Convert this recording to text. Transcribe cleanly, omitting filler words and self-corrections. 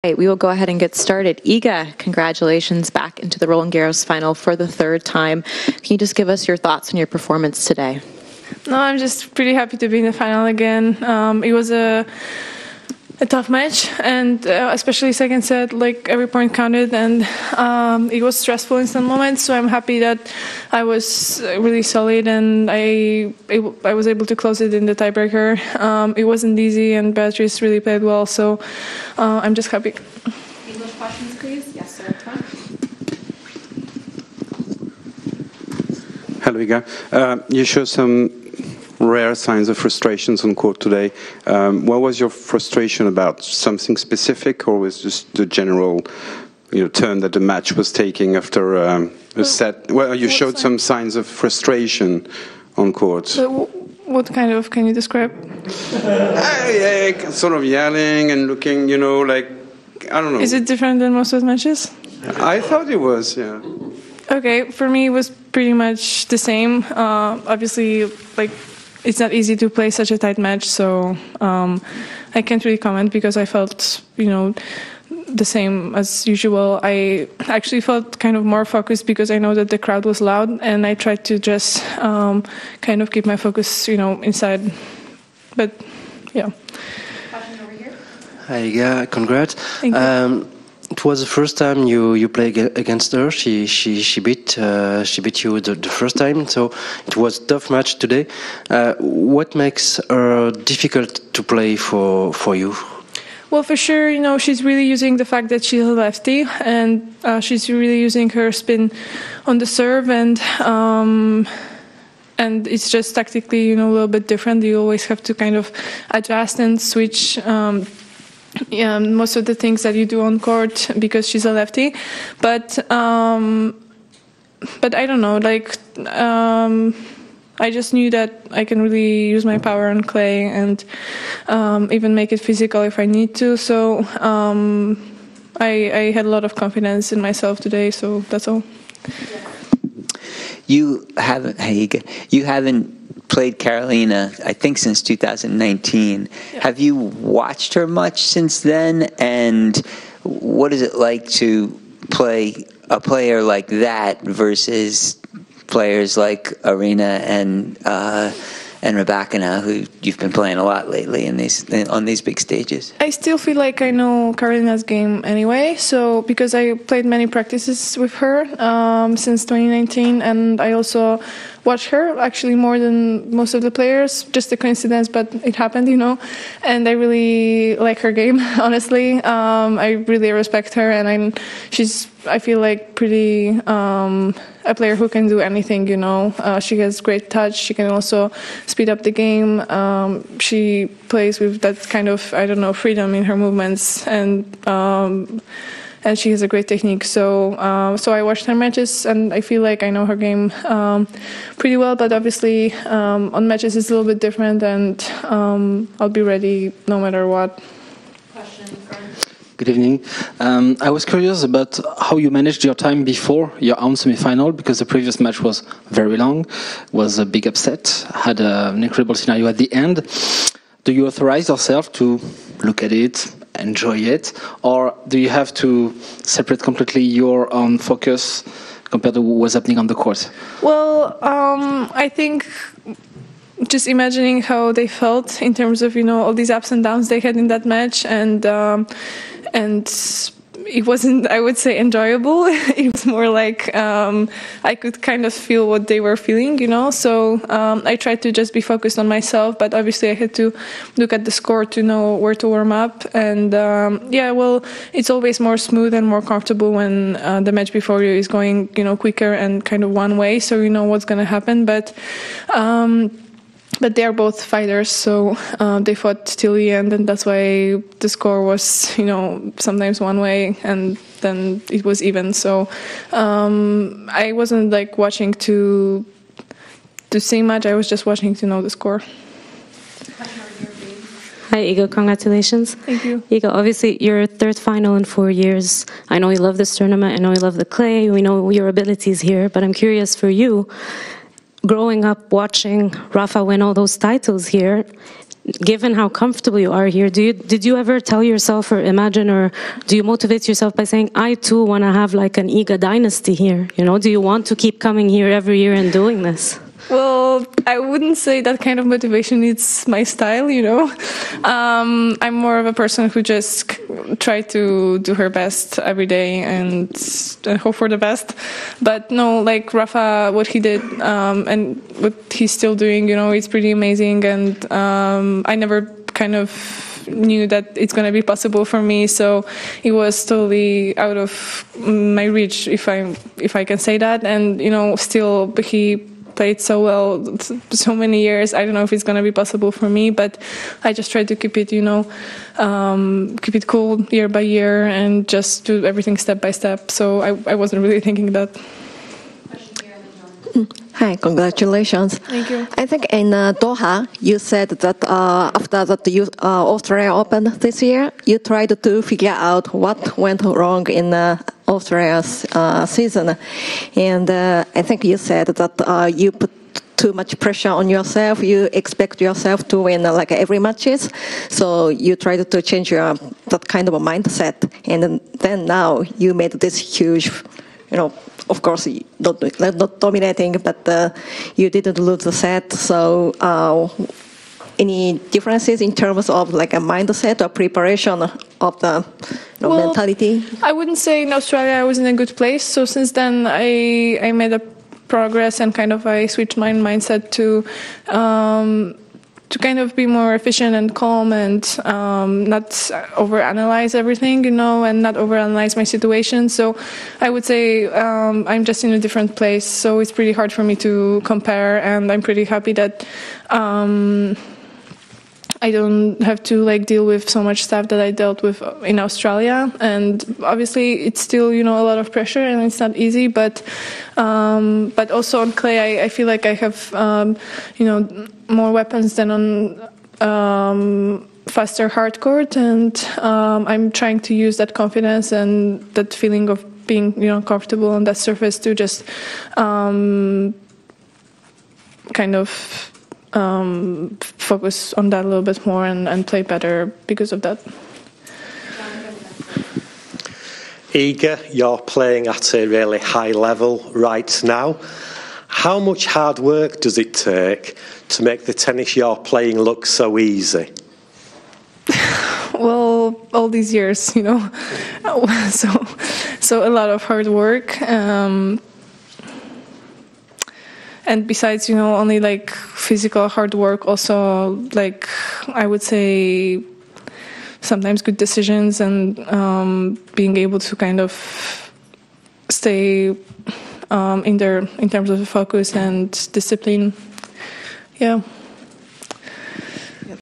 Right, we will go ahead and get started. Iga, congratulations back into the Roland Garros final for the third time. Can you just give us your thoughts on your performance today? No, I'm just pretty happy to be in the final again. It was a tough match, and especially second set, like every point counted, and it was stressful in some moments. So I'm happy that I was really solid, and I was able to close it in the tiebreaker. It wasn't easy, and Beatriz really played well. So I'm just happy. English questions, please. Yes, sir. Hello, Iga. You show some rare signs of frustrations on court today. What was your frustration about? Something specific, or was just the general, turn that the match was taking after a set? Well, you showed some signs of frustration on court. So what kind of? Can you describe? Yeah, sort of yelling and looking, like I don't know. Is it different than most of the matches? I thought it was, yeah. Okay, for me it was pretty much the same. Obviously, it's not easy to play such a tight match, so I can't really comment because I felt, the same as usual. I actually felt kind of more focused because I know that the crowd was loud, and I tried to just kind of keep my focus, inside. But, yeah. Question over here. Hi, Iga. Congrats. Thank you. It was the first time you played against her. She beat you the first time, so it was a tough match today. What makes her difficult to play for you? Well, for sure, she's really using the fact that she's a lefty, and she's really using her spin on the serve, and it's just tactically, a little bit different. You always have to kind of adjust and switch. Most of the things that you do on court because she's a lefty, but I don't know. I just knew that I can really use my power on clay and even make it physical if I need to. So I had a lot of confidence in myself today. So that's all. You haven't played Carolina, I think, since 2019. Yeah. Have you watched her much since then? And what is it like to play a player like that versus players like Arena and Rybakina, who you've been playing a lot lately on these big stages? I still feel like I know Carolina's game anyway, so because I played many practices with her since 2019, and I also watch her actually more than most of the players. Just a coincidence, but it happened, and I really like her game, honestly. I really respect her, and I feel like pretty a player who can do anything, She has great touch. She can also speed up the game. She plays with that kind of, freedom in her movements, and she has a great technique. So I watched her matches, and I feel like I know her game pretty well. But obviously, on matches it's a little bit different, and I'll be ready no matter what. Good evening. I was curious about how you managed your time before your own semi-final, because the previous match was very long, was a big upset, had an incredible scenario at the end. Do you authorize yourself to look at it, enjoy it, or do you have to separate completely your own focus compared to what's happening on the court? Well, I think just imagining how they felt in terms of all these ups and downs they had in that match, and it wasn't, I would say, enjoyable. It was more like I could kind of feel what they were feeling, So I tried to just be focused on myself, but obviously I had to look at the score to know where to warm up. And it's always more smooth and more comfortable when the match before you is going, quicker and kind of one way, so you know what's going to happen. But they are both fighters, so they fought till the end, and that's why the score was, sometimes one way, and then it was even. So I wasn't watching to see much. I was just watching to know the score. Hi, Iga. Congratulations. Thank you. Iga, obviously, your third final in 4 years. I know you love this tournament. I know you love the clay. We know your abilities here, but I'm curious for you. Growing up watching Rafa win all those titles here, given how comfortable you are here, did you ever tell yourself or imagine, or do you motivate yourself by saying, I too want to have like an Iga dynasty here? You know, do you want to keep coming here every year and doing this? Well, I wouldn't say that kind of motivation is my style, you know. I'm more of a person who just try to do her best every day and hope for the best. But no, like Rafa, what he did and what he's still doing, you know, it's pretty amazing. And I never kind of knew that it's going to be possible for me, so it was totally out of my reach, if I can say that. And you know, still he played so well so many years. I don't know if it's going to be possible for me, but I just try to keep it, you know, keep it cool year by year and just do everything step by step. So I wasn't really thinking that. Hi, congratulations. Thank you. I think in Doha, you said that after the Australia Open this year, you tried to figure out what went wrong in Australia's season. And I think you said that you put too much pressure on yourself. You expect yourself to win like every matches. So you tried to change that kind of a mindset. And then now you made this huge, you know, of course, not dominating, but you didn't lose the set. So any differences in terms of like a mindset or preparation of the mentality? I wouldn't say in Australia I was in a good place. So since then I made a progress and kind of I switched my mindset to kind of be more efficient and calm and not overanalyze everything, you know, and not overanalyze my situation. So I would say I'm just in a different place, so it's pretty hard for me to compare, and I'm pretty happy that I don't have to like deal with so much stuff that I dealt with in Australia. And obviously it's still, you know, a lot of pressure and it's not easy, but also on clay I feel like I have you know, more weapons than on faster hard court, and I'm trying to use that confidence and that feeling of being, you know, comfortable on that surface to just kind of focus on that a little bit more and play better because of that. Iga, you're playing at a really high level right now. How much hard work does it take to make the tennis you're playing look so easy? Well, all these years, you know, so a lot of hard work. And besides, you know, only like physical hard work, also like I would say sometimes good decisions and being able to kind of stay in there in terms of focus and discipline. Yeah.